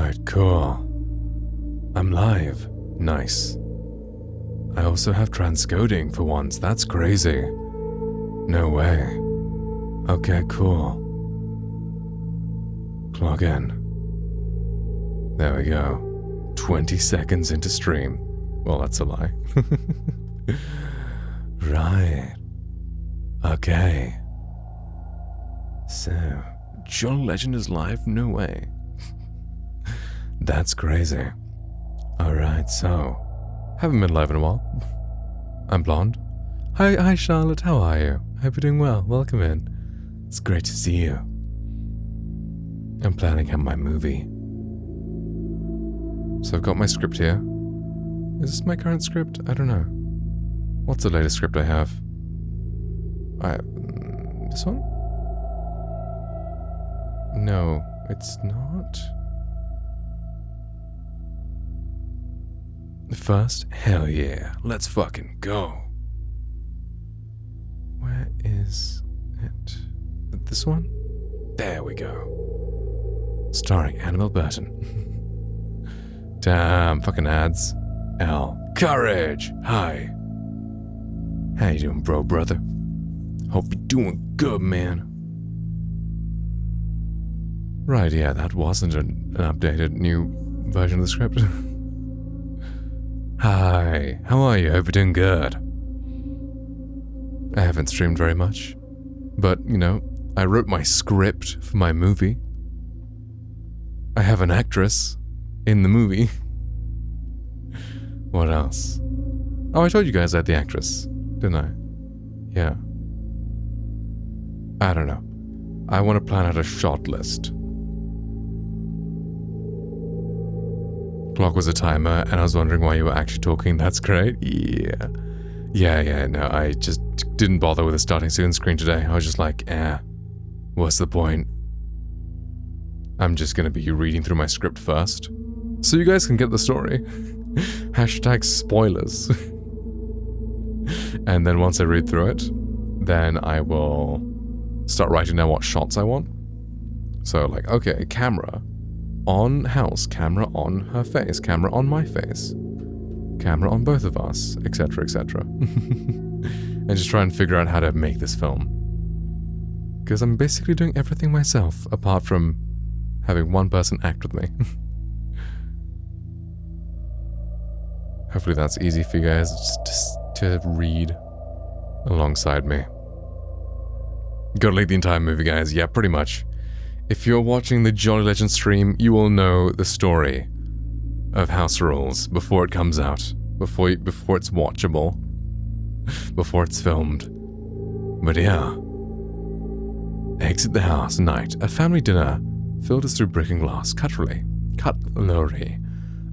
Alright, cool. I'm live. Nice. I also have transcoding for once. That's crazy. No way. Okay, cool. Clock in. There we go. 20 seconds into stream. Well, that's a lie. Right. Okay. So, John Legend is live? No way. That's crazy. Alright, so, haven't been live in a while. I'm blonde. Hi Charlotte, how are you? Hope you're doing well. Welcome in. It's great to see you. I'm planning out my movie. So I've got my script here. Is this my current script? I don't know. What's the latest script I have? This one? No, it's not. First, hell yeah, let's fucking go. Where is it? This one? There we go. Starring Annabelle Burton. Damn, fucking ads. L. Courage! Hi. How you doing, brother? Hope you're doing good, man. Right, yeah, that wasn't an updated new version of the script. Hi, how are you? Hope you're doing good. I haven't streamed very much, but, you know, I wrote my script for my movie. I have an actress in the movie. What else? Oh, I told you guys I had the actress, didn't I? Yeah. I don't know. I want to plan out a shot list. Clock was a timer, and I was wondering why you were actually talking. That's great. Yeah. Yeah, no, I just didn't bother with the starting soon screen today. I was just like, what's the point? I'm just gonna be reading through my script first, so you guys can get the story. Hashtag spoilers. And then once I read through it, then I will start writing down what shots I want. So like, okay, camera on house, camera on her face, camera on my face, camera on both of us, etc, etc. And just try and figure out how to make this film. Because I'm basically doing everything myself, apart from having one person act with me. Hopefully that's easy for you guys just to read alongside me. Gotta like the entire movie, guys. Yeah, pretty much. If you're watching the Jolly Legend stream, you will know the story of House Rules before it comes out, before it's watchable, before it's filmed. But yeah. Exit the house, night. A family dinner filters through brick and glass. Cutlery.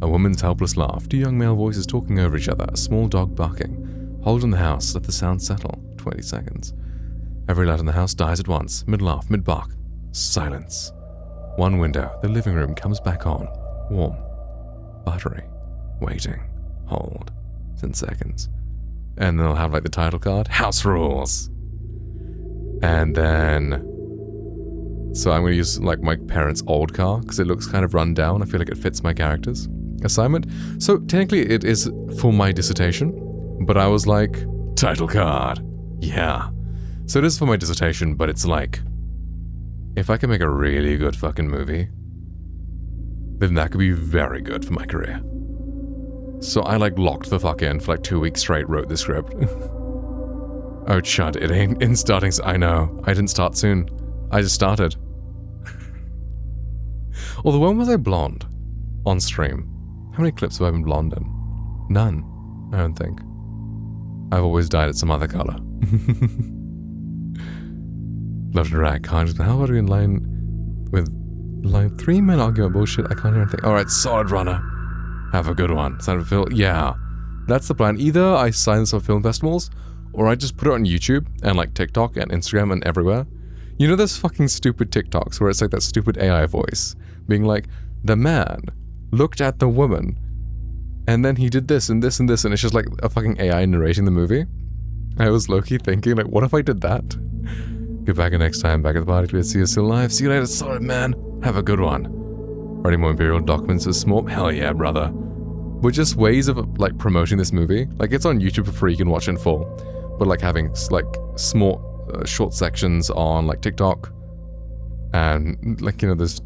A woman's helpless laugh. Two young male voices talking over each other. A small dog barking. Hold on the house. Let the sound settle. 20 seconds. Every light in the house dies at once. Mid-laugh, mid-bark. Silence. One window. The living room comes back on. Warm. Buttery. Waiting. Hold. 10 seconds. And then I'll have like the title card. House Rules. And then... So I'm going to use like my parents' old car because it looks kind of run down. I feel like it fits my character's assignment. So technically it is for my dissertation, but I was like, title card. Yeah. So it is for my dissertation, but it's like, if I can make a really good fucking movie, then that could be very good for my career. So I like locked the fuck in for like 2 weeks straight, wrote the script. Oh chud, it ain't in starting. I know, I didn't start soon. I just started. Although when was I blonde? On stream. How many clips have I been blonde in? None, I don't think. I've always dyed it some other color. Love to rag, can't. How about we in line with line 3 men arguing about bullshit? I can't hear anything. Alright, solid runner. Have a good one. Sign up for film. Yeah. That's the plan. Either I sign this up for film festivals, or I just put it on YouTube and like TikTok and Instagram and everywhere. You know those fucking stupid TikToks where it's like that stupid AI voice being like, the man looked at the woman and then he did this and this and this, and it's just like a fucking AI narrating the movie. I was low-key thinking like, what if I did that? Get back next time, back at the party. We'll see you still alive. See you later, solid man. Have a good one. Writing more Imperial documents is small. Hell yeah, brother. But just ways of like promoting this movie. Like it's on YouTube for free, you can watch it in full. But like having like small, short sections on like TikTok. And like, you know, there's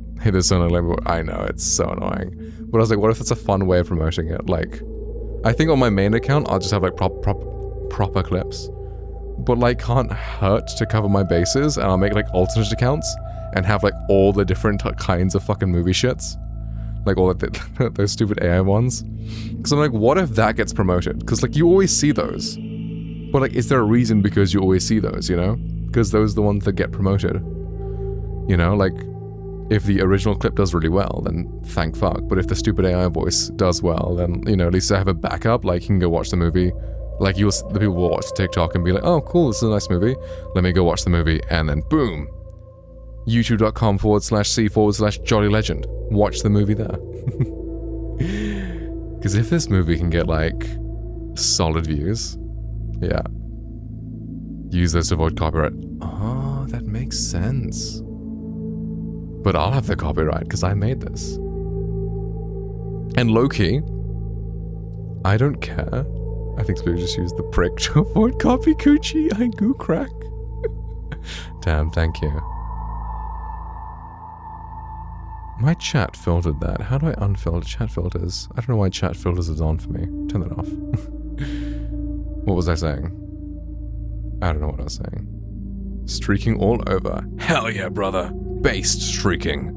so like, I know, it's so annoying. But I was like, what if it's a fun way of promoting it? Like, I think on my main account, I'll just have like proper clips. But like, can't hurt to cover my bases, and I'll make like alternate accounts and have like all the different kinds of fucking movie shits. Like all of those stupid AI ones. Because I'm like, what if that gets promoted? Because like, you always see those. But like, is there a reason because you always see those, you know? Because those are the ones that get promoted. You know, like, if the original clip does really well, then thank fuck. But if the stupid AI voice does well, then, you know, at least I have a backup. Like, you can go watch the movie. Like, the people will watch TikTok and be like, oh, cool, this is a nice movie. Let me go watch the movie. And then, boom. YouTube.com/C/Jolly Legend. Watch the movie there. Because if this movie can get, like, solid views, yeah. Use those to avoid copyright. Oh, that makes sense. But I'll have the copyright because I made this. And low-key, I don't care. I think we just use the prick to avoid copy coochie. I goo crack. Damn, thank you. My chat filtered that. How do I unfilter chat filters? I don't know why chat filters is on for me. Turn that off. What was I saying? I don't know what I was saying. Streaking all over. Hell yeah, brother. Based streaking.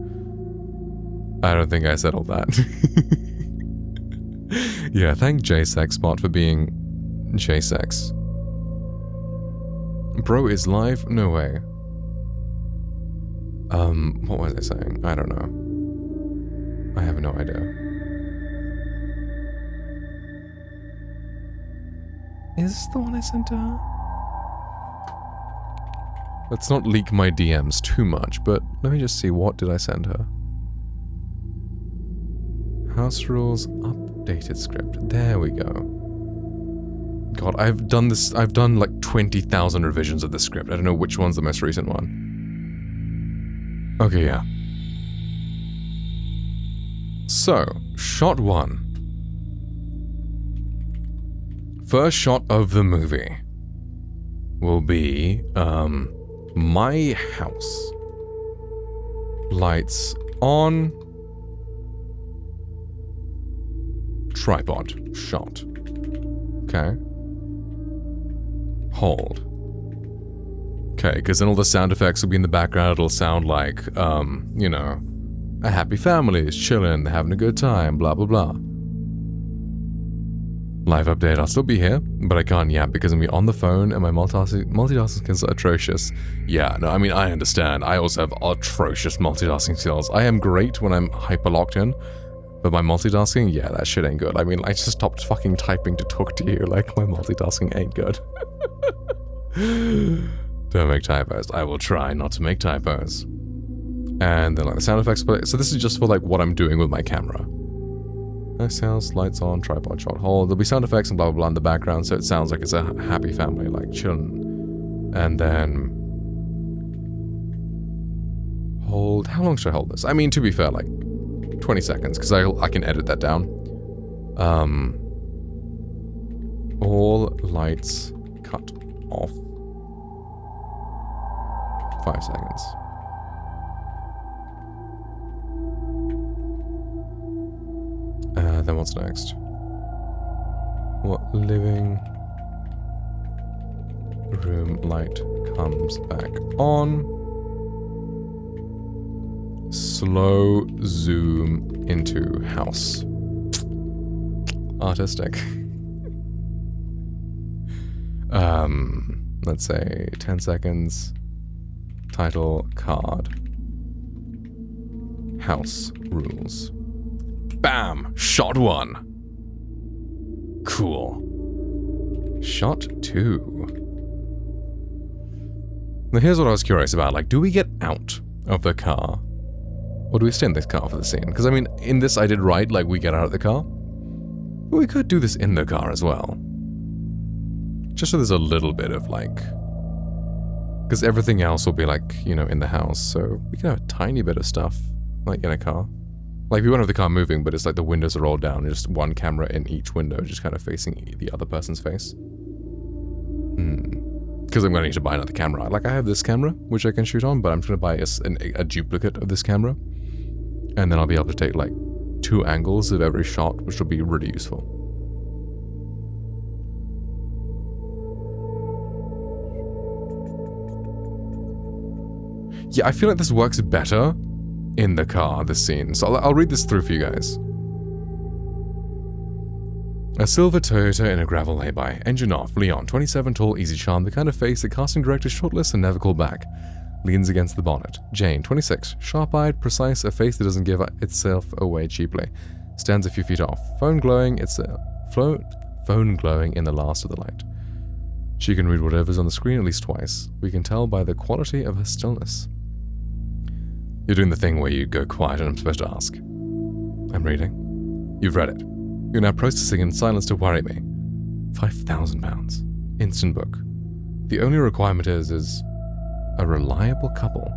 I don't think I said all that. Yeah, thank JSexBot for being JSex. Bro is live? No way. What was I saying? I don't know. I have no idea. Is this the one I sent to her? Let's not leak my DMs too much, but let me just see, what did I send her? House rules updated script. There we go. God, I've done like 20,000 revisions of this script. I don't know which one's the most recent one. Okay, yeah. So, shot 1. First shot of the movie will be, my house. Lights on. Tripod shot. Okay. Hold. Okay, because then all the sound effects will be in the background. It'll sound like, you know, a happy family is chilling, they're having a good time, blah, blah, blah. Live update, I'll still be here, but I can't yet because I'm on the phone and my multitasking skills are atrocious. Yeah, no, I mean, I understand. I also have atrocious multitasking skills. I am great when I'm hyper locked in, but my multitasking, yeah, that shit ain't good. I mean, I just stopped fucking typing to talk to you, like, my multitasking ain't good. Don't make typos. I will try not to make typos. And then like the sound effects play. So this is just for like what I'm doing with my camera. Nice house, lights on, tripod shot, hold. There'll be sound effects and blah blah blah in the background, so it sounds like it's a happy family, like chilling. And then hold. How long should I hold this? I mean, to be fair, like 20 seconds, because I can edit that down. All lights cut off. 5 seconds. Then what's next? What living room light comes back on? Slow zoom into house. Artistic. Let's say 10 seconds. Title card. House rules. Bam! Shot 1. Cool. Shot 2. Now here's what I was curious about. Like, do we get out of the car? Or do we stay in this car for the scene? Because, I mean, in this I did right, like, we get out of the car. But we could do this in the car as well. Just so there's a little bit of, like... Because everything else will be, like, you know, in the house. So we can have a tiny bit of stuff, like, in a car. Like, we won't have the car moving, but it's like the windows are all down, and just one camera in each window, just kind of facing the other person's face. Because I'm going to need to buy another camera. Like, I have this camera, which I can shoot on, but I'm going to buy a duplicate of this camera. And then I'll be able to take, like, 2 angles of every shot, which will be really useful. Yeah, I feel like this works better in the car, this scene. So I'll read this through for you guys. A silver Toyota in a gravel lay-by. Engine off. Leon, 27, tall, easy charm, the kind of face that casting directors shortlist and never call back. Leans against the bonnet. Jane, 26, sharp-eyed, precise, a face that doesn't give itself away cheaply. Stands a few feet off. Phone glowing in the last of the light. She can read whatever's on the screen at least twice. We can tell by the quality of her stillness. You're doing the thing where you go quiet and I'm supposed to ask. I'm reading. You've read it. You're now processing in silence to worry me. £5,000. Instant book. The only requirement is a reliable couple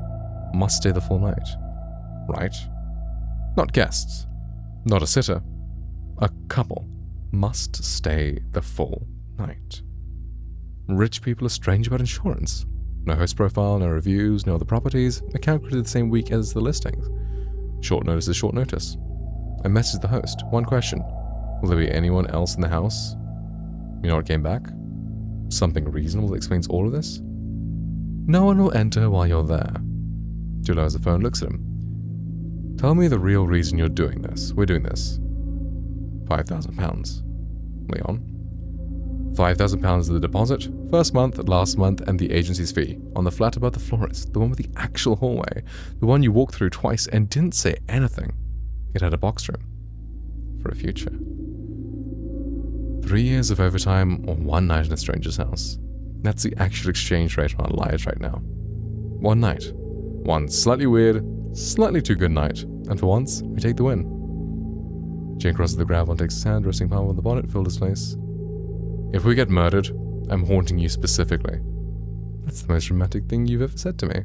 must stay the full night. Right? Not guests. Not a sitter. A couple must stay the full night. Rich people are strange about insurance. No host profile, no reviews, no other properties. Account created the same week as the listings. Short notice is short notice. I messaged the host. One question. Will there be anyone else in the house? You know what came back? Something reasonable that explains all of this? No one will enter while you're there. Jill lowers the phone, looks at him. Tell me the real reason you're doing this. We're doing this. £5,000. Leon. £5,000 is the deposit, first month, last month, and the agency's fee. On the flat above the florist, the one with the actual hallway, the one you walked through twice and didn't say anything. It had a box room. For a future. 3 years of overtime or 1 night in a stranger's house. That's the actual exchange rate on our lives right now. 1 night. 1 slightly weird, slightly too good night, and for once, we take the win. Jane crosses the gravel and takes his hand, resting palm on the bonnet, filled his face. If we get murdered, I'm haunting you specifically. That's the most romantic thing you've ever said to me.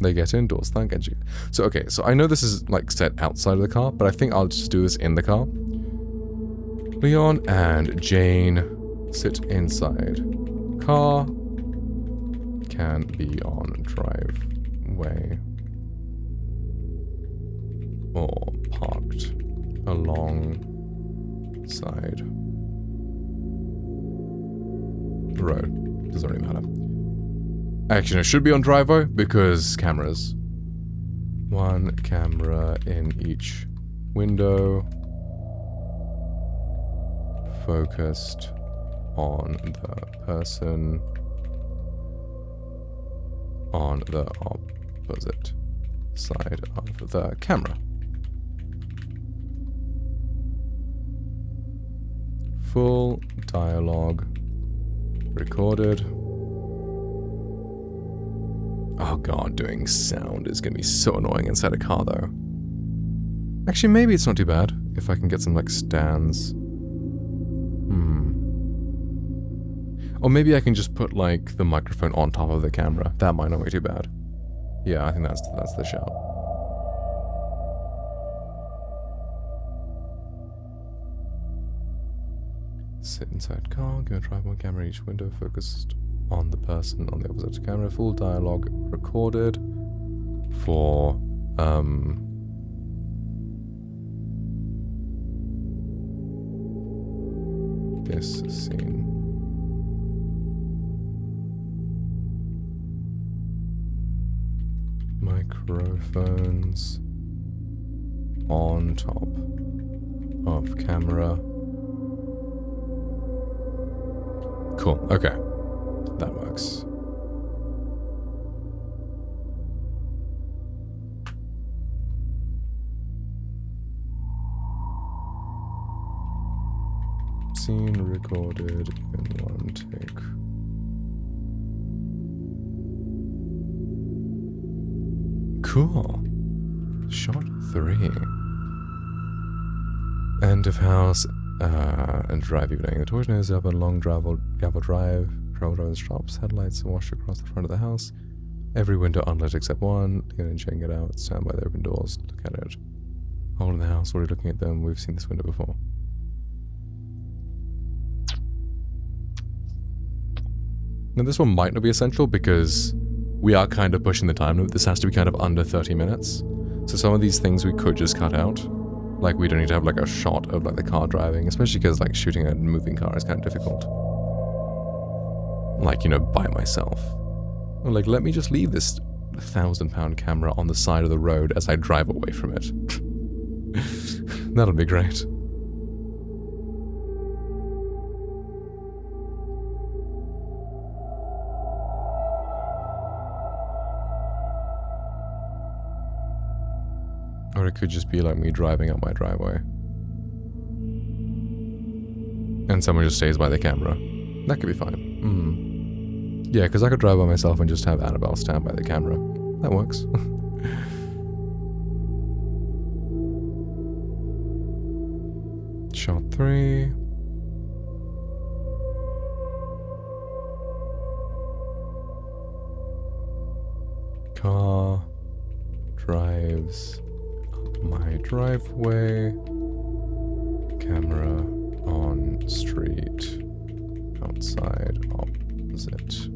They get indoors, thank you. So okay, so I know this is like set outside of the car, but I think I'll just do this in the car. Leon and Jane sit inside. Car can be on driveway or parked alongside road. Doesn't really matter. Actually, it should be on driveway because cameras. 1 camera in each window. Focused on the person on the opposite side of the camera. Full dialogue recorded. Oh god, doing sound is gonna be so annoying inside a car though. Actually, maybe it's not too bad if I can get some like stands. Or maybe I can just put like the microphone on top of the camera. That might not be too bad. Yeah, I think that's the shout. Sit inside car, go drive 1 camera each window, focused on the person on the opposite camera. Full dialogue recorded for this scene. Microphones on top of camera. Cool, okay. That works. Scene recorded in 1 take. Cool. Shot 3. End of house and drive evening. The torch nose up a long gravel drive. Gravel drive stops. Headlights washed across the front of the house. Every window unlit except one. Leon and Jane get out. Stand by the open doors. Look at it. Hole in the house, already looking at them. We've seen this window before. Now this one might not be essential because we are kind of pushing the time limit. This has to be kind of under 30 minutes. So some of these things we could just cut out. Like we don't need to have like a shot of like the car driving, especially because like shooting a moving car is kind of difficult. Like, you know, by myself. Or like, let me just leave this 1,000-pound camera on the side of the road as I drive away from it. That'll be great. Or it could just be like me driving up my driveway. And someone just stays by the camera. That could be fine. Yeah, because I could drive by myself and just have Annabelle stand by the camera. That works. Shot 3. Car drives up my driveway. Camera on street. Outside opposite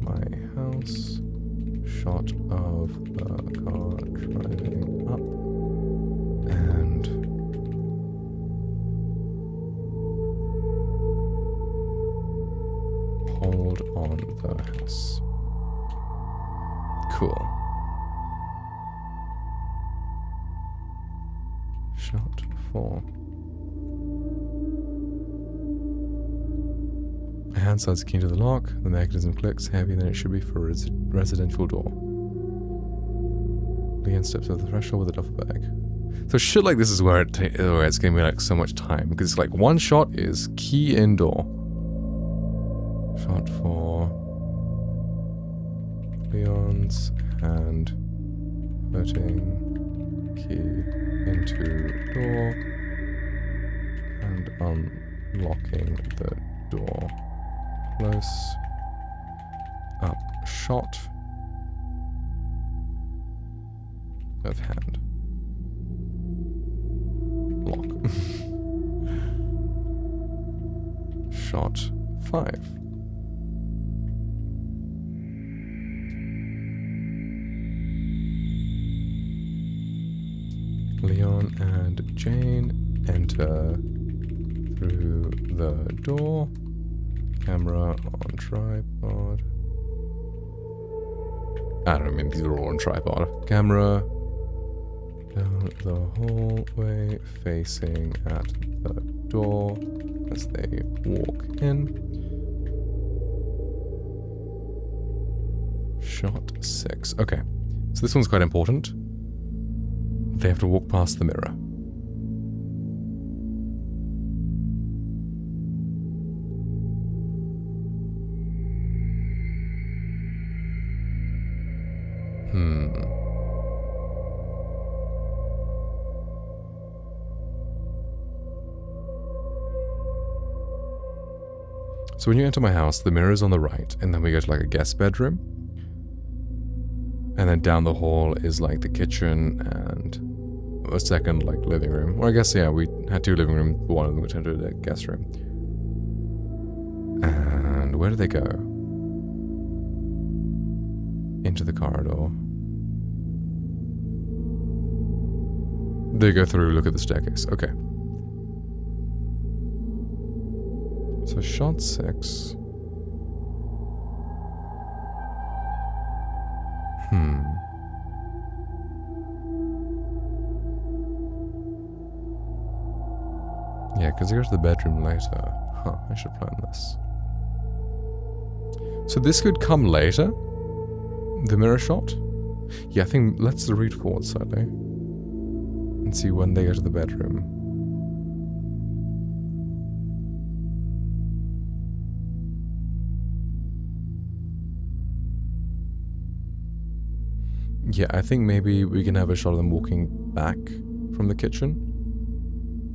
my house. Shot of the car driving up. And hold on the house. Cool. Shot 4. A hand slides the key into the lock. The mechanism clicks heavier than it should be for a residential door. Leon steps over the threshold with a duffel bag. So shit like this is where it's gonna be like so much time, because like one shot is key indoor. Shot 4. Leon's hand putting key into door and unlocking the door. Close up shot of hand. Lock. Shot 5. Leon and Jane enter through the door. Camera on tripod. I don't mean these are all on tripod. Camera down the hallway facing at the door as they walk in. Shot 6. Okay, so this one's quite important. They have to walk past the mirror. So when you enter my house, the mirror is on the right, and then we go to like a guest bedroom. And then down the hall is like the kitchen and a second like living room. Or I guess, yeah, we had 2 living rooms, but one of them turned into a guest room. And where do they go? Into the corridor. They go through, look at the staircase. Okay. So shot 6. Yeah, because they go to the bedroom later. Huh, I should plan this. So this could come later? The mirror shot? Yeah, I think let's read forward slightly. And see when they go to the bedroom. Yeah, I think maybe we can have a shot of them walking back from the kitchen.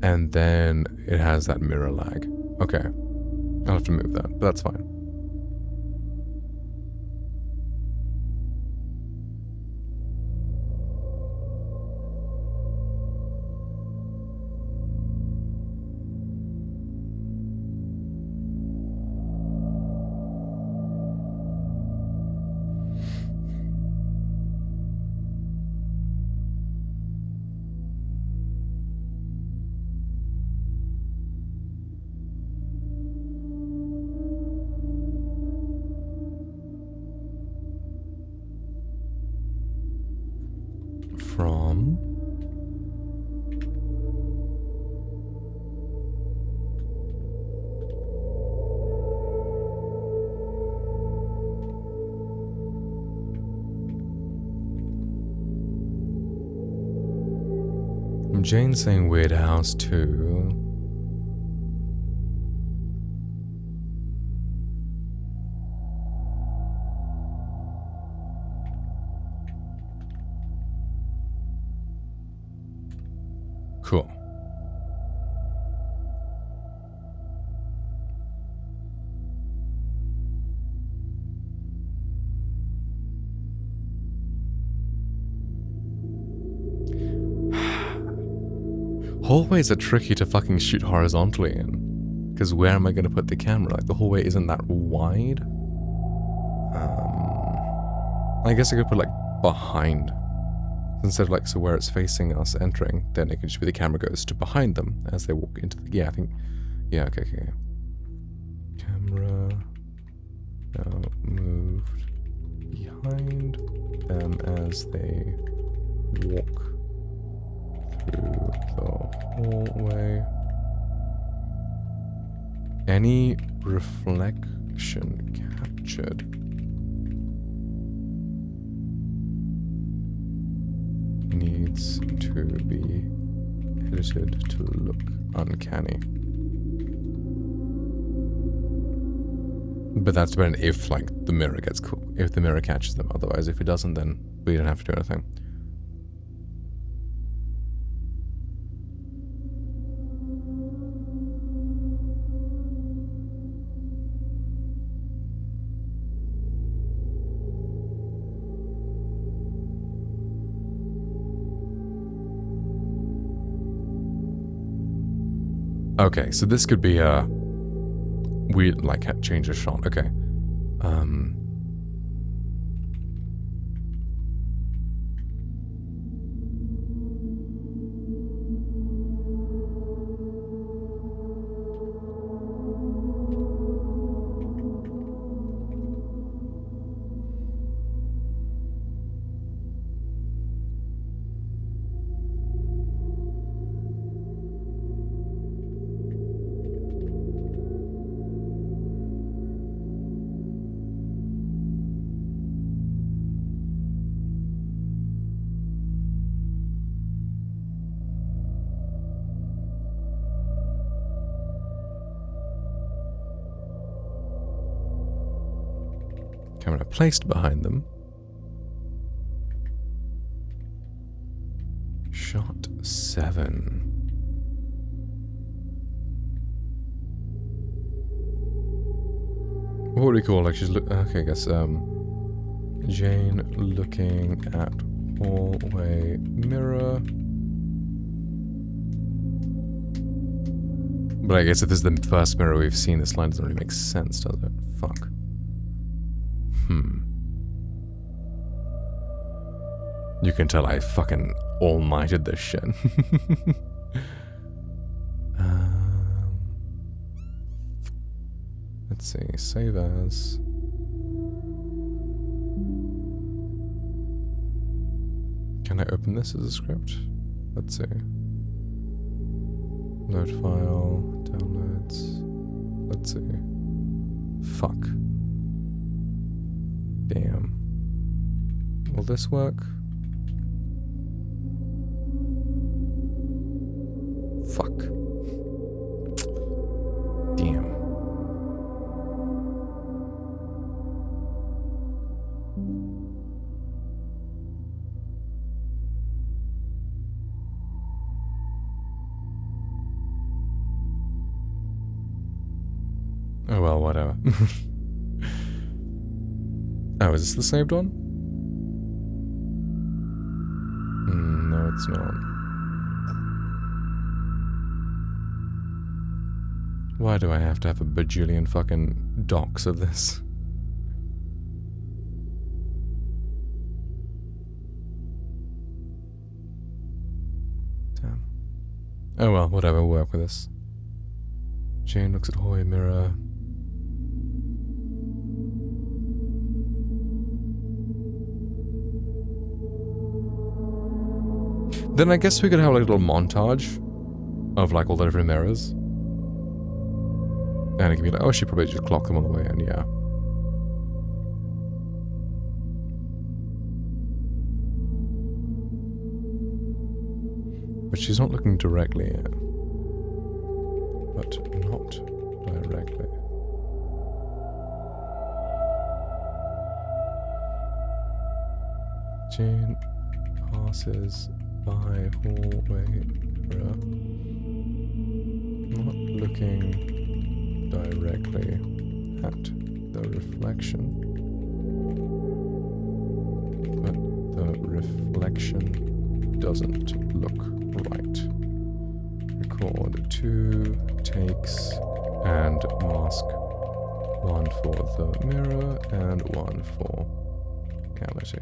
And then it has that mirror lag. Okay. I'll have to move that, but that's fine. from... Jane saying weird house too. Cool. Hallways are tricky to fucking shoot horizontally in. Because where am I going to put the camera? Like, the hallway isn't that wide. I guess I could put, like, behind. Instead of, like, so where it's facing us entering, then it can just be the camera goes to behind them as they walk into the... Yeah, I think... Yeah, okay. Camera... Now moved behind them as they walk through the hallway. Any reflection captured needs to be edited to look uncanny. But that's when if, like, the mirror gets cool. If the mirror catches them. Otherwise, if it doesn't, then we don't have to do anything. Okay, so this could be a weird, like, change of shot. Okay. Camera placed behind them. Shot 7. What would we call, like, she's okay, I guess, Jane looking at hallway mirror. But I guess if this is the first mirror we've seen, this line doesn't really make sense, does it? Fuck. You can tell I fucking all-nighted this shit. Let's see, save as. Can I open this as a script? Let's see. Load file, downloads. Let's see. Fuck. Damn. Will this work? Fuck. Damn. Oh well, whatever. Oh, is this the saved one? No, it's not. Why do I have to have a bajillion fucking docs of this? Damn. Oh well, whatever, we'll work with this. Jane looks at hallway mirror. Then I guess we could have like a little montage of like all the different mirrors. And it can be like, oh, she probably just clocked them on the way in, yeah. But she's not looking directly in. But not directly. Jane passes by hallway mirror. Not looking directly at the reflection. But the reflection doesn't look right. Record 2 takes and mask. 1 for the mirror and 1 for reality.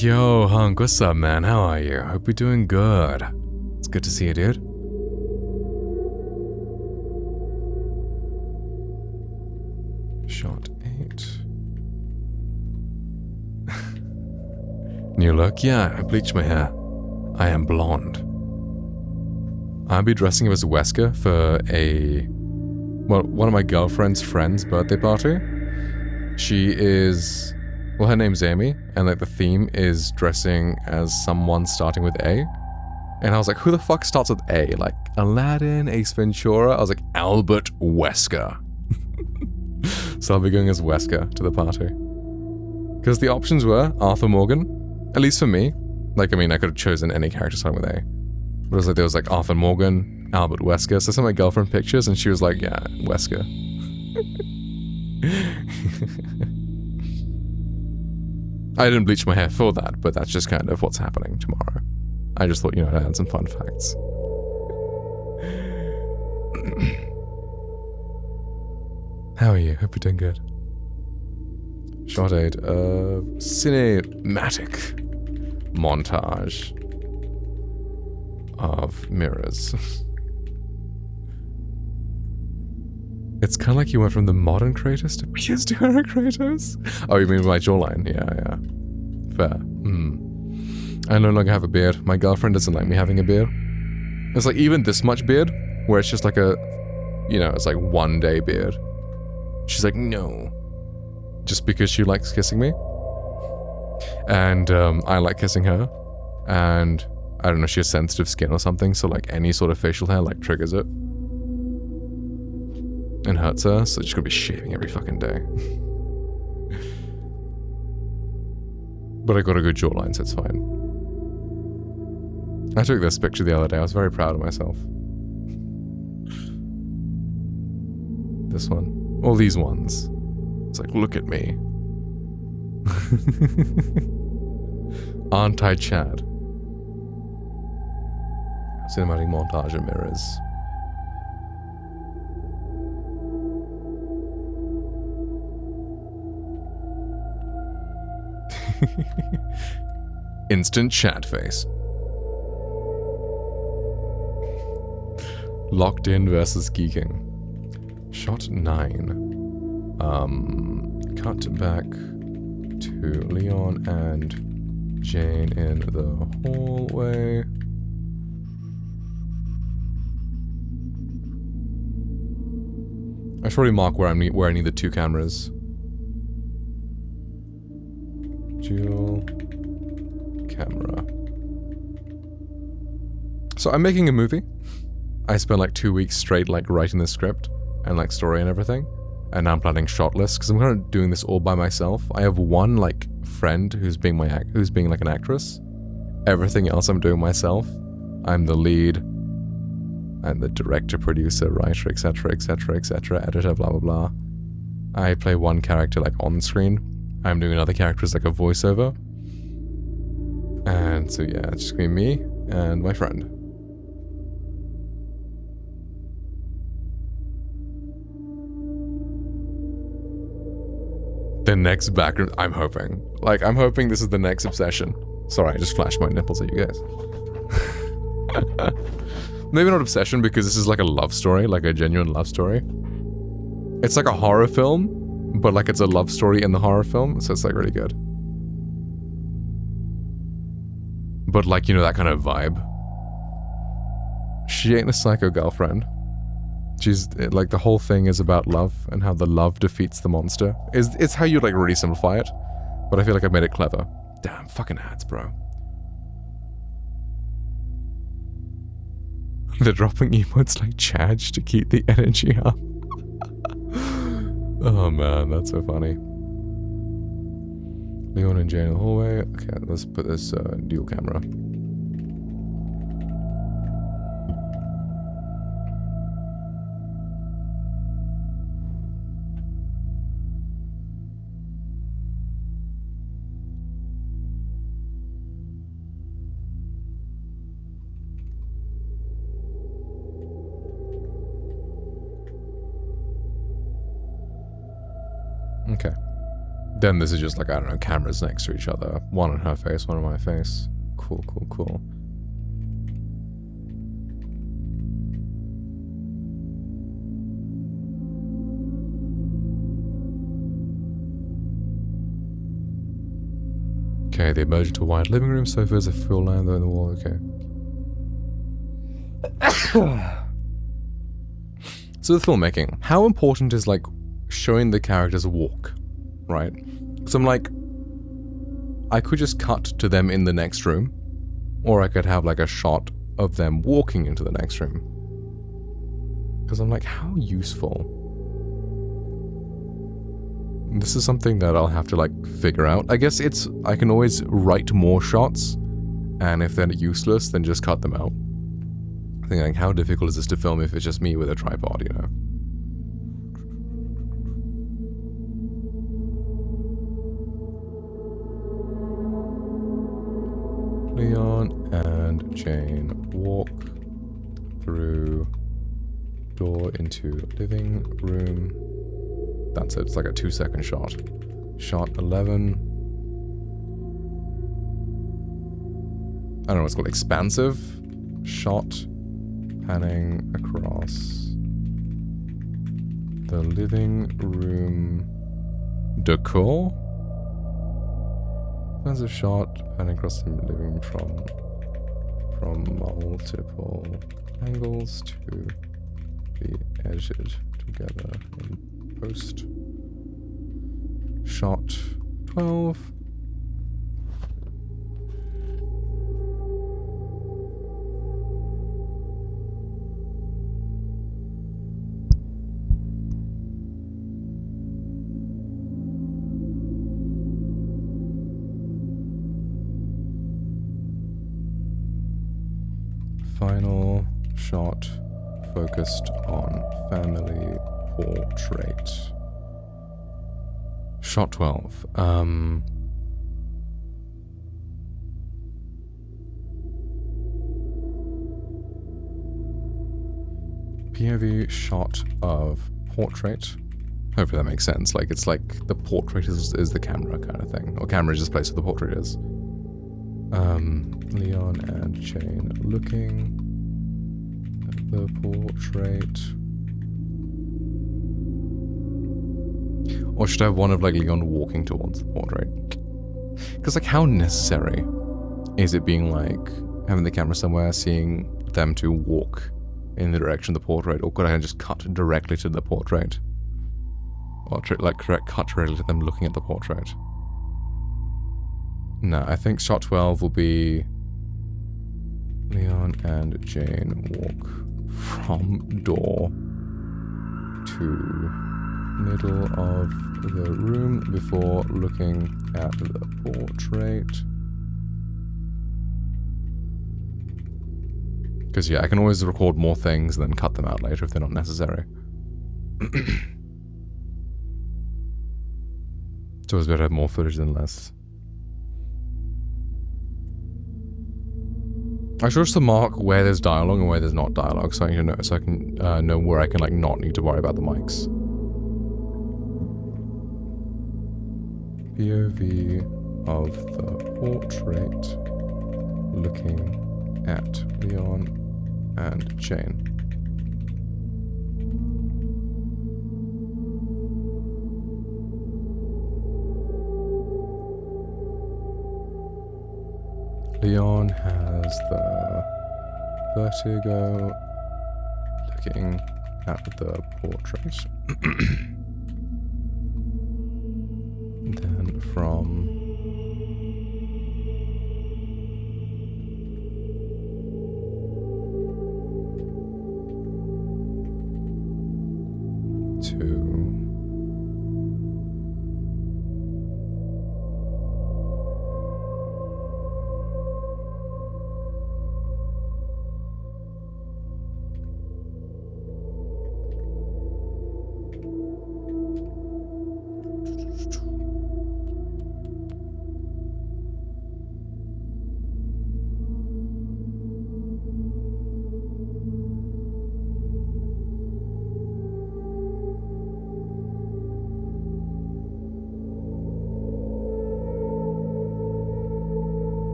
Yo, Hunk, what's up, man? How are you? Hope you're doing good. It's good to see you, dude. Shot 8. New look? Yeah, I bleached my hair. I am blonde. I'll be dressing up as Wesker for one of my girlfriend's friend's birthday party. She is... Well, her name's Amy, and like the theme is dressing as someone starting with A. And I was like, who the fuck starts with A? Like Aladdin, Ace Ventura? I was like, Albert Wesker. So I'll be going as Wesker to the party. Because the options were Arthur Morgan, at least for me. Like, I mean, I could have chosen any character starting with A. But it was like, there was like Arthur Morgan, Albert Wesker. So I sent my girlfriend pictures, and she was like, yeah, Wesker. I didn't bleach my hair for that, but that's just kind of what's happening tomorrow. I just thought, I'd add some fun facts. How are you? Hope you're doing good. Shot 8, cinematic montage of mirrors. It's kind of like you went from the modern Kratos to PS2 era Kratos. Oh, you mean my jawline? Yeah. Fair. I no longer have a beard. My girlfriend doesn't like me having a beard. It's like even this much beard, where it's just like it's like 1 day beard. She's like, no. Just because she likes kissing me. And I like kissing her. And I don't know, she has sensitive skin or something, so like any sort of facial hair like triggers it. And hurts her, so she's gonna be shaving every fucking day. But I got a good jawline, so it's fine. I took this picture the other day, I was very proud of myself. This one. All these ones. It's like, look at me. Aren't I Chad? Cinematic montage of mirrors. Instant chat face. Locked in versus geeking. Shot 9. Cut back to Leon and Jane in the hallway. I should probably mark where I need the 2 cameras. Dual camera. So I'm making a movie. I spent like 2 weeks straight like writing the script and like story and everything. And now I'm planning shot lists because I'm kind of doing this all by myself. I have one like friend who's being like an actress. Everything else I'm doing myself. I'm the lead. I'm the director, producer, writer, etc., etc., etc., editor, blah blah blah. I play one character like on screen. I'm doing another character as like a voiceover. And so yeah, it's just gonna be me and my friend. The next background, I'm hoping. Like, I'm hoping this is the next obsession. Sorry, I just flashed my nipples at you guys. Maybe not obsession, because this is like a love story, like a genuine love story. It's like a horror film, but like it's a love story in the horror film, so it's like really good. But like, you know, that kind of vibe. She ain't a psycho girlfriend. She's, like, the whole thing is about love and how the love defeats the monster. It's how you, like, really simplify it. But I feel like I made it clever. Damn, fucking ads, bro. They're dropping emotes like Chadge to keep the energy up. Oh man, that's so funny. Leon and Jane in the hallway. Okay, let's put this dual camera. Okay. Then this is just like, I don't know, cameras next to each other. One on her face, one on my face. Cool, cool, cool. Okay, they emerge into a wide living room, sofas, a full lamp though in the wall, okay. So the filmmaking, how important is like showing the characters walk, right? So I'm like, I could just cut to them in the next room, or I could have like a shot of them walking into the next room. Because I'm like, how useful? This is something that I'll have to like figure out. I guess I can always write more shots, and if they're useless, then just cut them out. I think like, how difficult is this to film if it's just me with a tripod, you know? Leon and Jane walk through door into living room. That's it. It's like a 2-second shot. Shot 11. I don't know what's called. Expansive. Shot. Panning across the living room decor. Expansive shot. Panning across the living room from multiple angles to be edited together in post. Shot 12. Final shot focused on family portrait. Shot 12. POV shot of portrait. Hopefully that makes sense. Like, it's like the portrait is the camera kind of thing. Or camera is just the place where the portrait is. Leon and Jane looking at the portrait. Or should I have one of like Leon walking towards the portrait? Because like, how necessary is it being like having the camera somewhere, seeing them to walk in the direction of the portrait, or could I just cut directly to the portrait? Or like cut directly to them looking at the portrait? No, I think shot 12 will be Leon and Jane walk from door to middle of the room before looking at the portrait. Because yeah, I can always record more things and then cut them out later if they're not necessary. It's always better to have more footage than less. I should also mark where there's dialogue and where there's not dialogue, so I can know where I can like not need to worry about the mics. POV of the portrait looking at Leon and Jane. Leon has the vertigo looking at the portrait. Then from to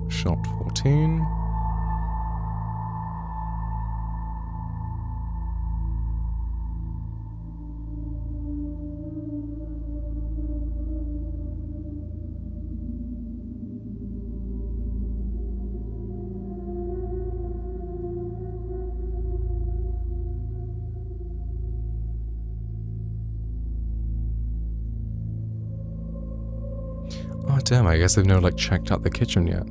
shot 14. Oh damn, I guess they've never like checked out the kitchen yet.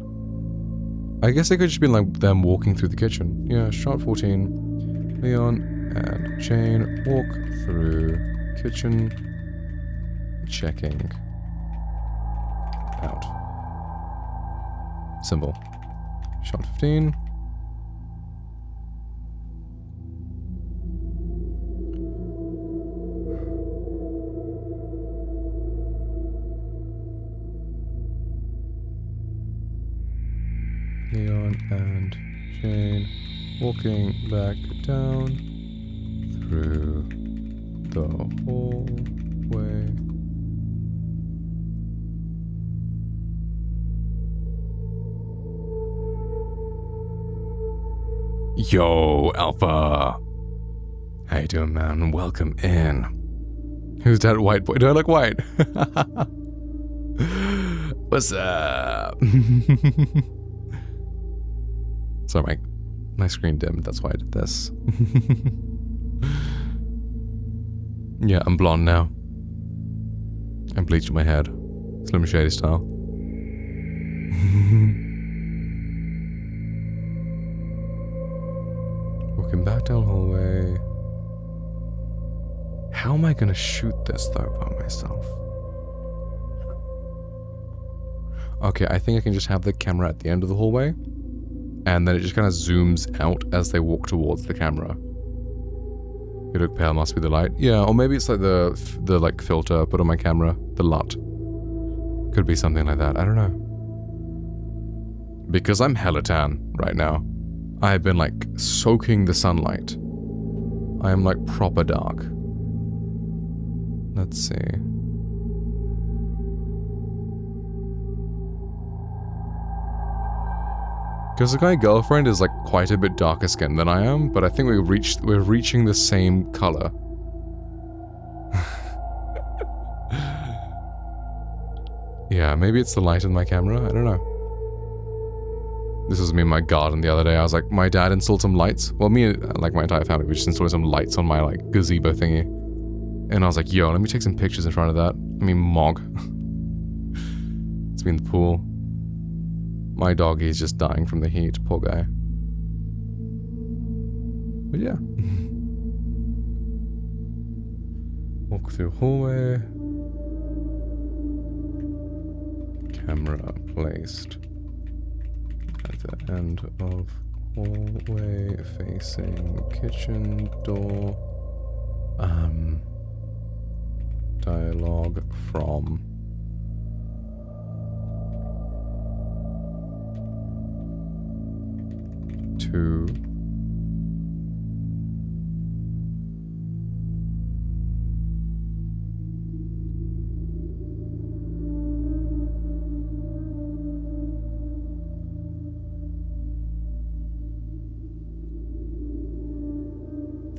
I guess it could just be like them walking through the kitchen. Yeah, shot 14. Leon and Jane walk through kitchen, checking out. Symbol. Shot 15. Leon and Jane walking back down through the hallway. Yo, Alpha! How you doing, man? Welcome in. Who's that white boy? Do I look white? What's up? Sorry, my screen dimmed, that's why I did this. Yeah, I'm blonde now. I bleached my head. Slim Shady style. Walking back down the hallway. How am I gonna shoot this though by myself? Okay, I think I can just have the camera at the end of the hallway. And then it just kind of zooms out as they walk towards the camera. You look pale, must be the light. Yeah, or maybe it's like the like filter I put on my camera, the LUT. Could be something like that, I don't know. Because I'm hella tan right now. I've been like soaking the sunlight. I am like proper dark. Let's see. Because my girlfriend is like quite a bit darker skinned than I am, but I think we're reaching the same color. Yeah, maybe it's the light in my camera, I don't know. This was me in my garden the other day. I was like, my dad installed some lights. Well, me and like my entire family, we just installed some lights on my like gazebo thingy. And I was like, yo, let me take some pictures in front of that. I mean, Mog. It's me in the pool. My doggy is just dying from the heat, poor guy. But yeah. Walk through hallway. Camera placed at the end of hallway facing kitchen door. Dialogue from to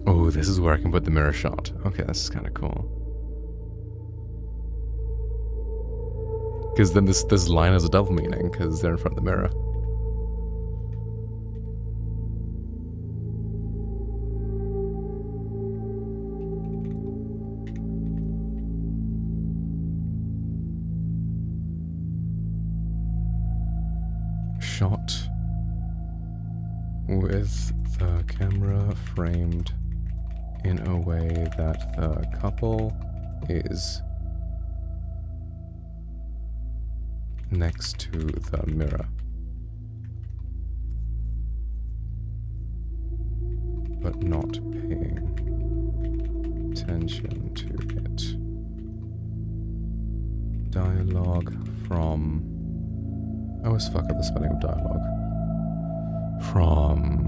oh, this is where I can put the mirror shot. Okay, this is kind of cool. Because then this line has a double meaning, because they're in front of the mirror. Shot with the camera framed in a way that the couple is next to the mirror, but not paying attention to it. Dialogue from... I always fuck up the spelling of dialogue. From...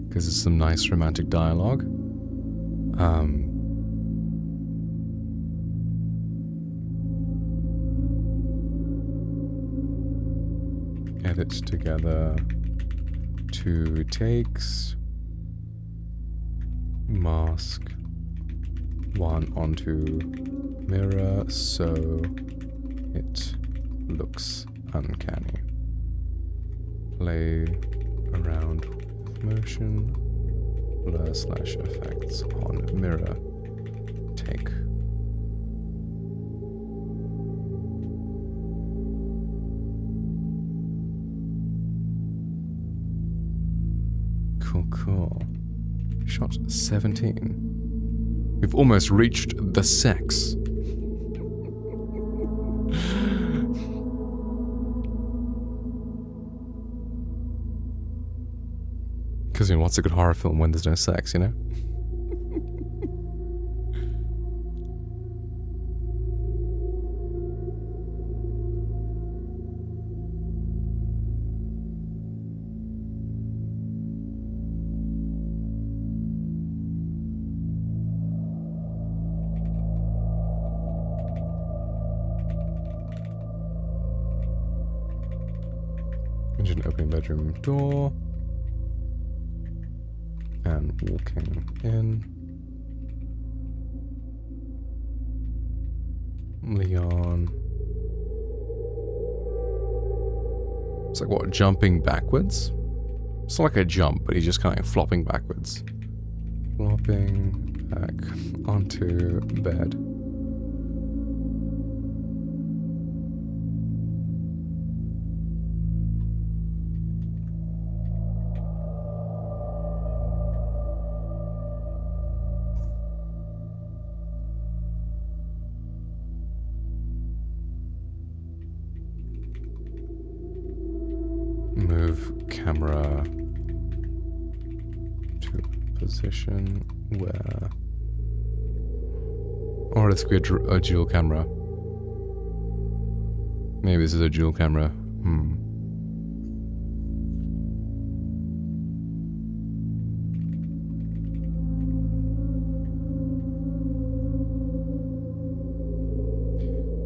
because it's some nice romantic dialogue. Edit together 2 takes. Mask 1 onto mirror so it looks uncanny. Play around motion, blur / effects on mirror. Take. Cool. Shot 17. We've almost reached the sex. Because, you know, what's a good horror film when there's no sex, you know? Imagine opening bedroom door. And walking in. Leon. It's like what, jumping backwards? It's not like a jump, but he's just kind of flopping backwards. Flopping back onto bed. Move camera to a position where... Or this could be a dual camera. Maybe this is a dual camera.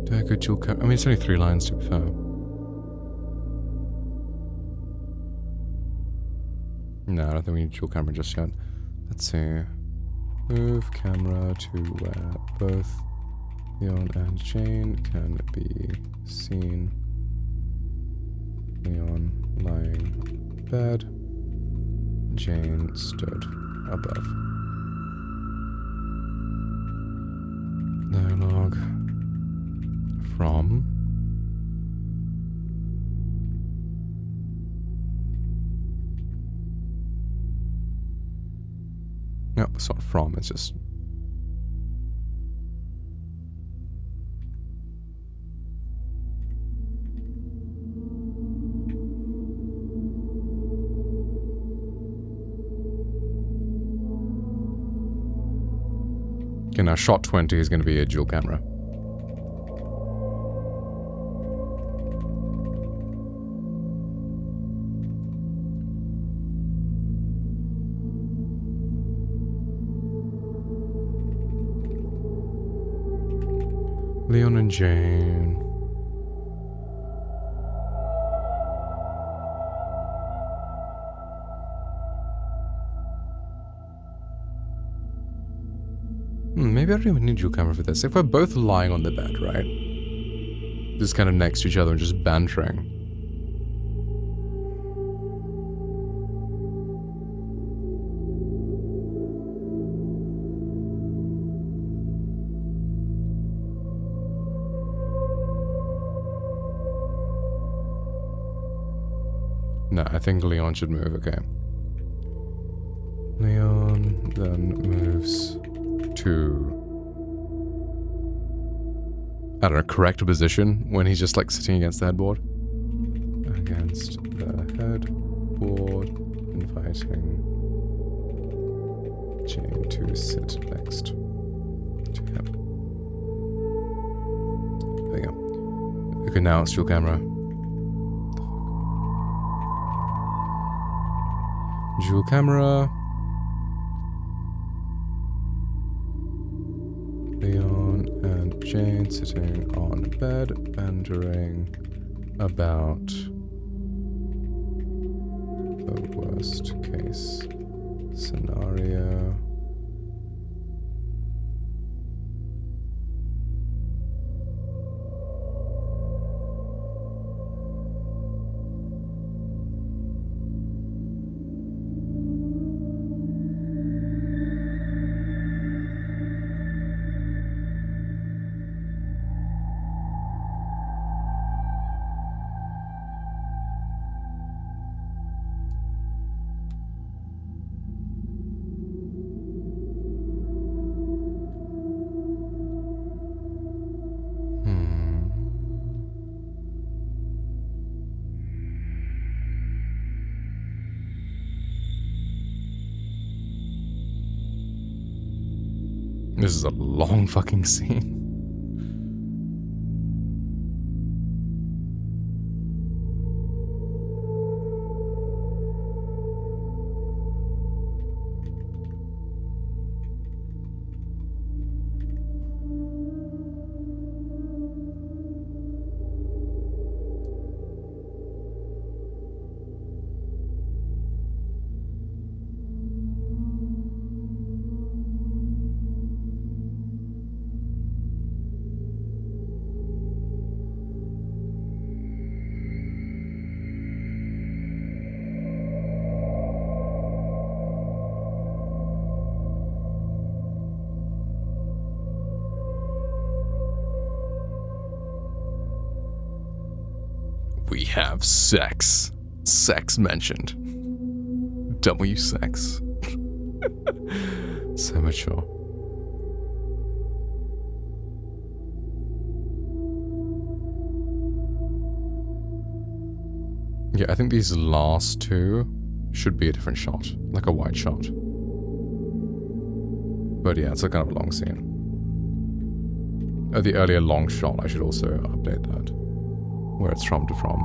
Do I go dual camera? I mean, it's only 3 lines to be fair. No, I don't think we need dual camera just yet. Let's see. Move camera to where both Leon and Jane can be seen. Leon lying in bed. Jane stood above. Dialogue. from. No, it's not from, it's just. Okay, now shot 20 is going to be a dual camera. Leon and Jane. Maybe I don't even need dual camera for this. If we're both lying on the bed, right? Just kind of next to each other and just bantering. No, I think Leon should move, okay. Leon then moves to, I don't know, correct position when he's just like sitting against the headboard. Against the headboard, inviting Jane to sit next to him. There you go. Okay, now it's dual camera. Dual camera. Leon and Jane sitting on bed, bantering about the worst case scenario. This is a long fucking scene. We have sex. Sex mentioned. W sex. So mature. Yeah, I think these last two should be a different shot. Like a wide shot. But yeah, it's a kind of a long scene. The earlier long shot, I should also update that. Where it's from to from.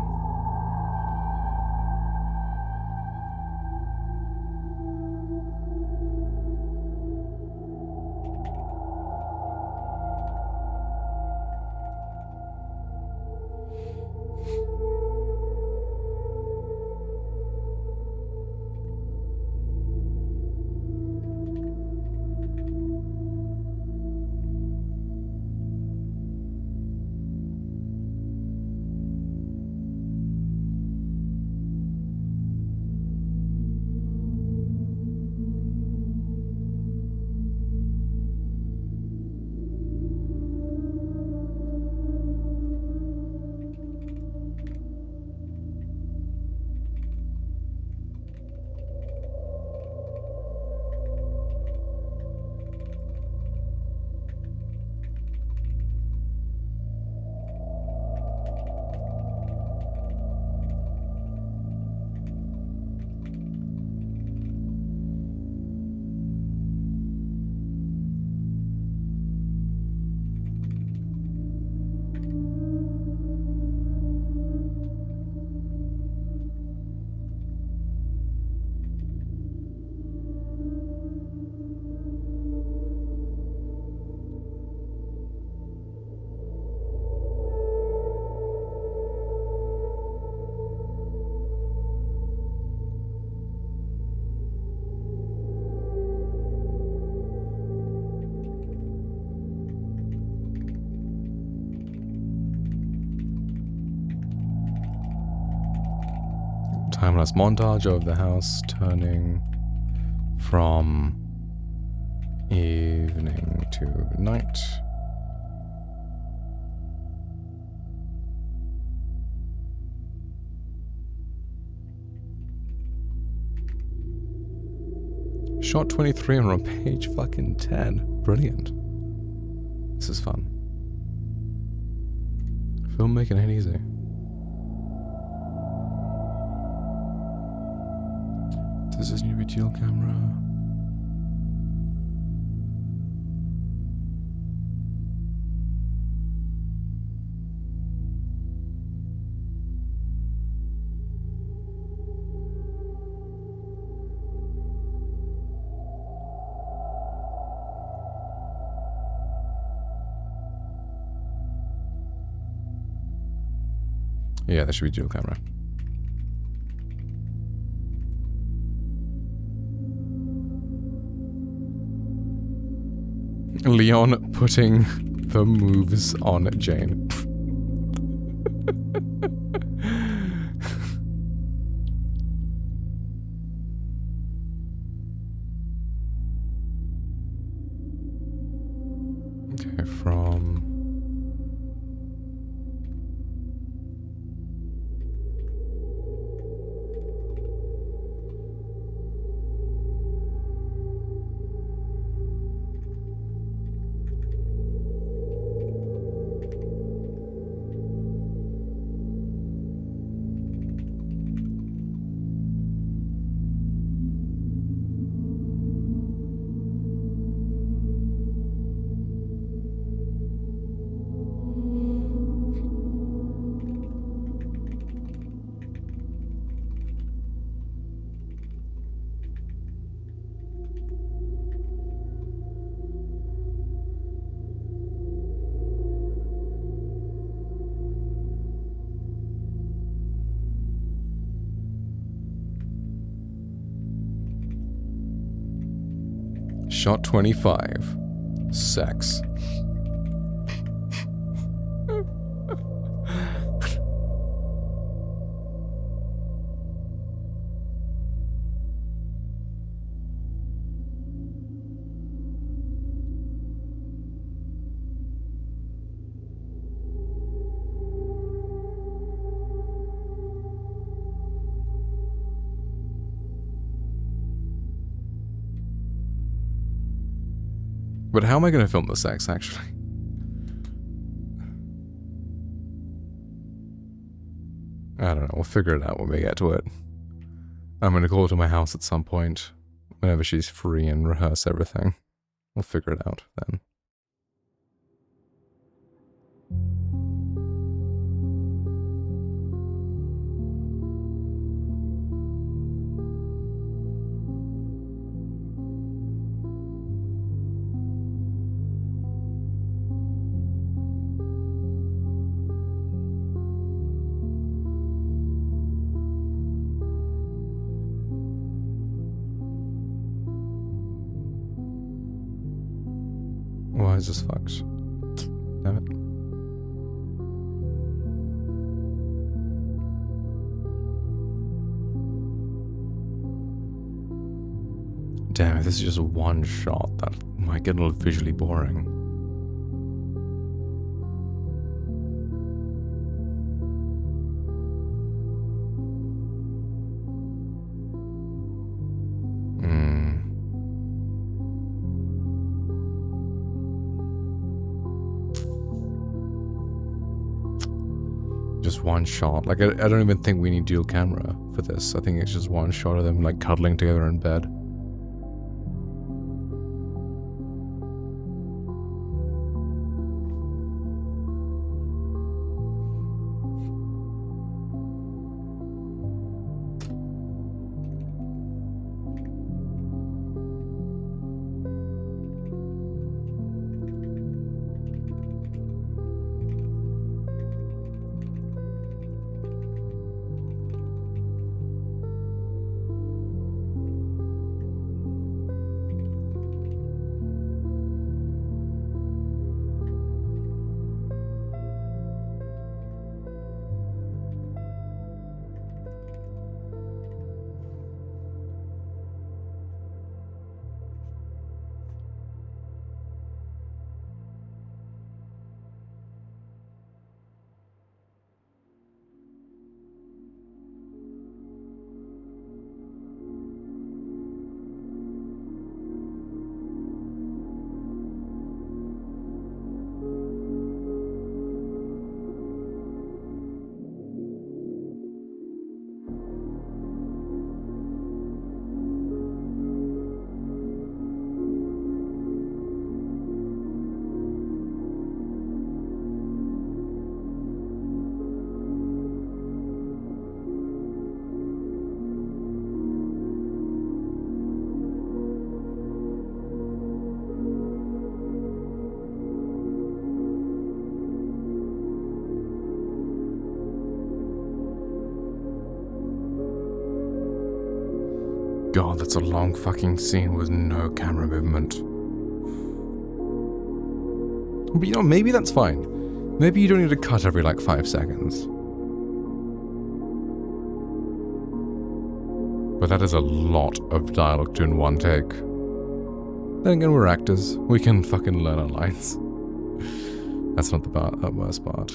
Timeless montage of the house turning from evening to night. Shot 23 and we're on page fucking 10. Brilliant. This is fun. Filmmaking ain't easy. Does this need to be dual camera? Yeah, that should be dual camera. Leon putting the moves on Jane. Okay, from... Shot 25. Sex. But how am I going to film the sex, actually? I don't know. We'll figure it out when we get to it. I'm going to call her to my house at some point, whenever she's free, and rehearse everything. We'll figure it out then. Why is this fucked? Damn it. Damn it, this is just one shot. That might get a little visually boring. Just one shot. Like, I don't even think we need dual camera for this. I think it's just one shot of them, like, cuddling together in bed. God, that's a long fucking scene with no camera movement. But you know, maybe that's fine. Maybe you don't need to cut every like 5 seconds. But that is a lot of dialogue to in one take. Then again, we're actors. We can fucking learn our lines. That's not the worst part.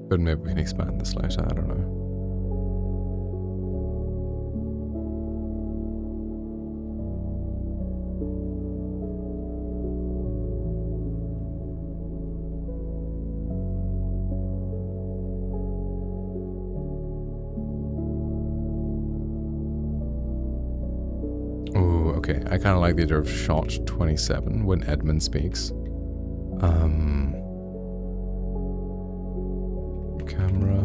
But maybe we can expand this later, I don't know. Ooh, okay. I kind of like the idea of shot 27 when Edmund speaks. Camera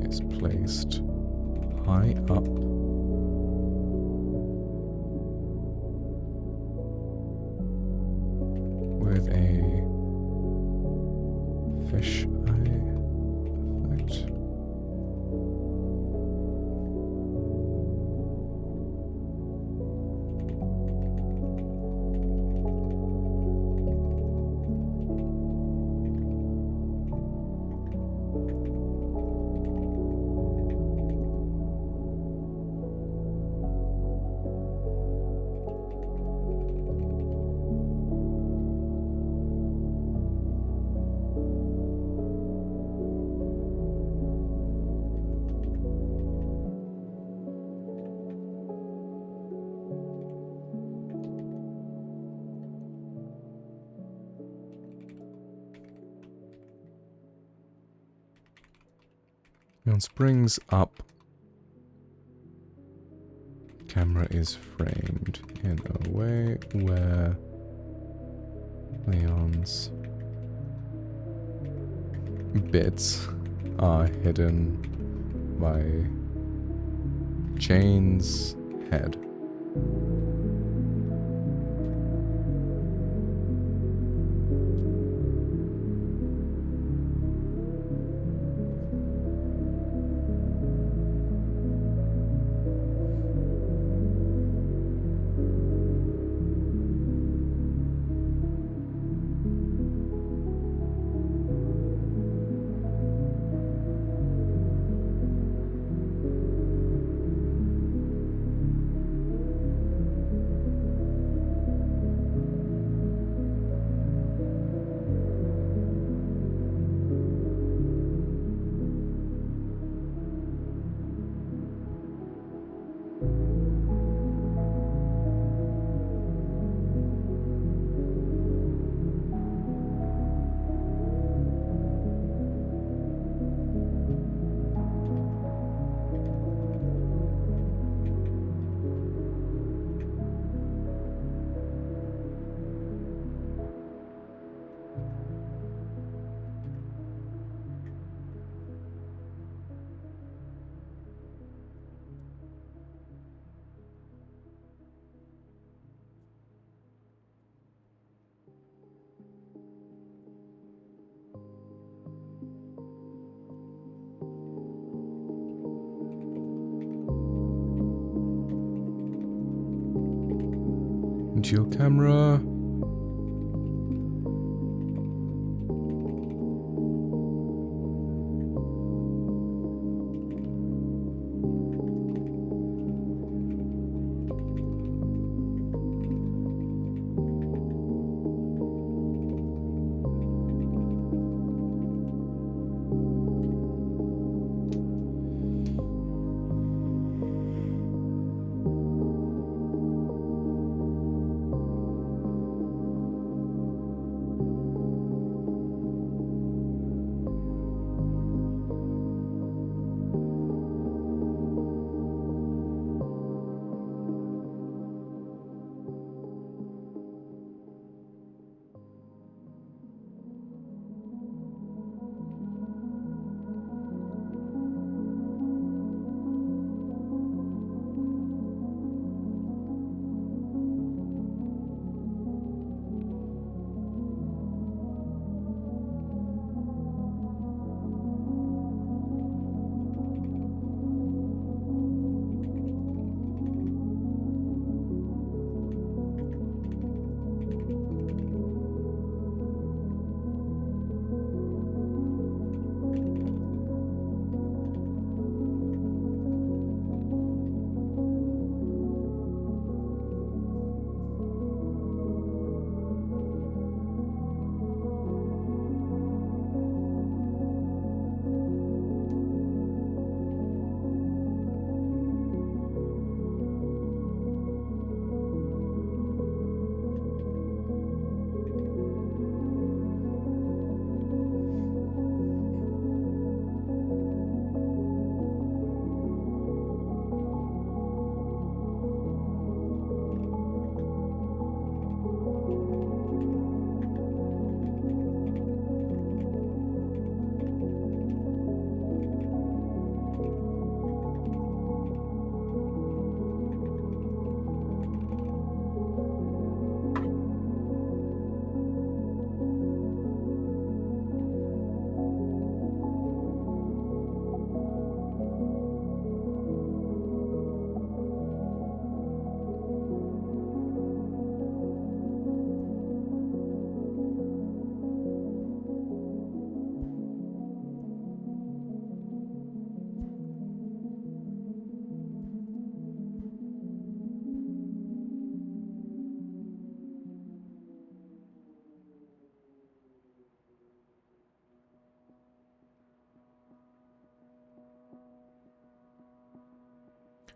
is placed high up. With a fish eye effect. It springs up. Camera is framed in a way where Leon's bits are hidden by Jane's head. Into your camera.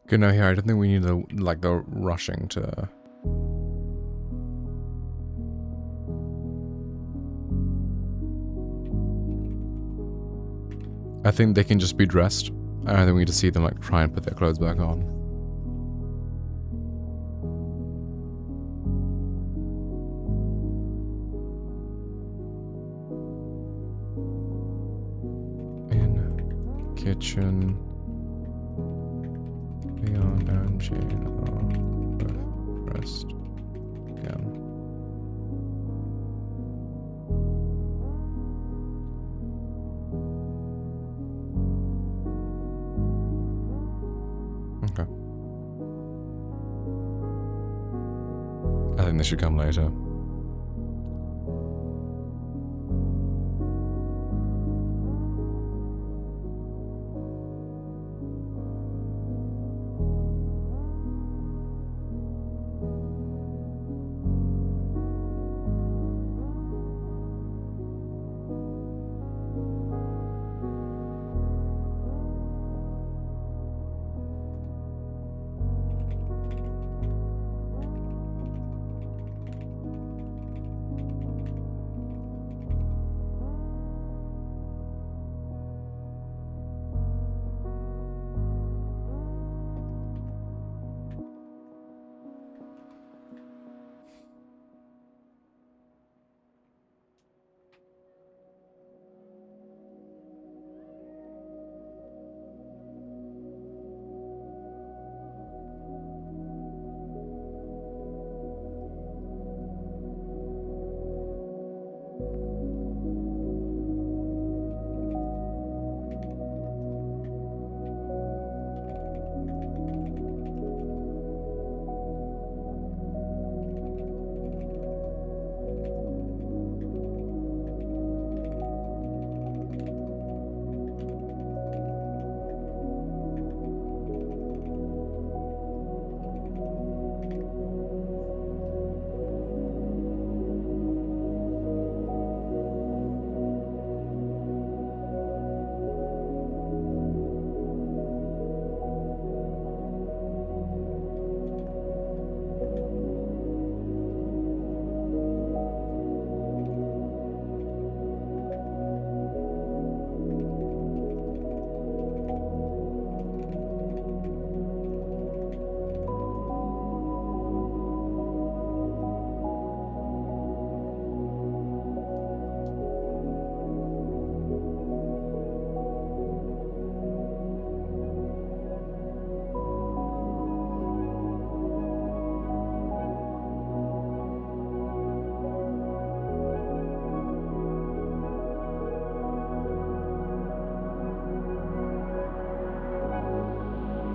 Okay, no, here, I don't think we need the, like, the rushing to... I think they can just be dressed. I don't think we need to see them, like, try and put their clothes back on. In kitchen... Leon and Jane are both dressed again. Okay. I think they should come later.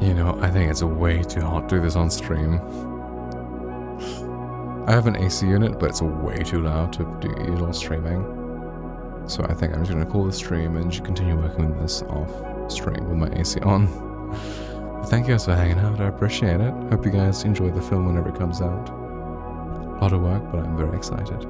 You know, I think it's way too hot to do this on stream. I have an AC unit, but it's way too loud to do it all streaming. So I think I'm just going to call the stream and just continue working with this off stream with my AC on. But thank you guys for hanging out, I appreciate it. Hope you guys enjoy the film whenever it comes out. A lot of work, but I'm very excited.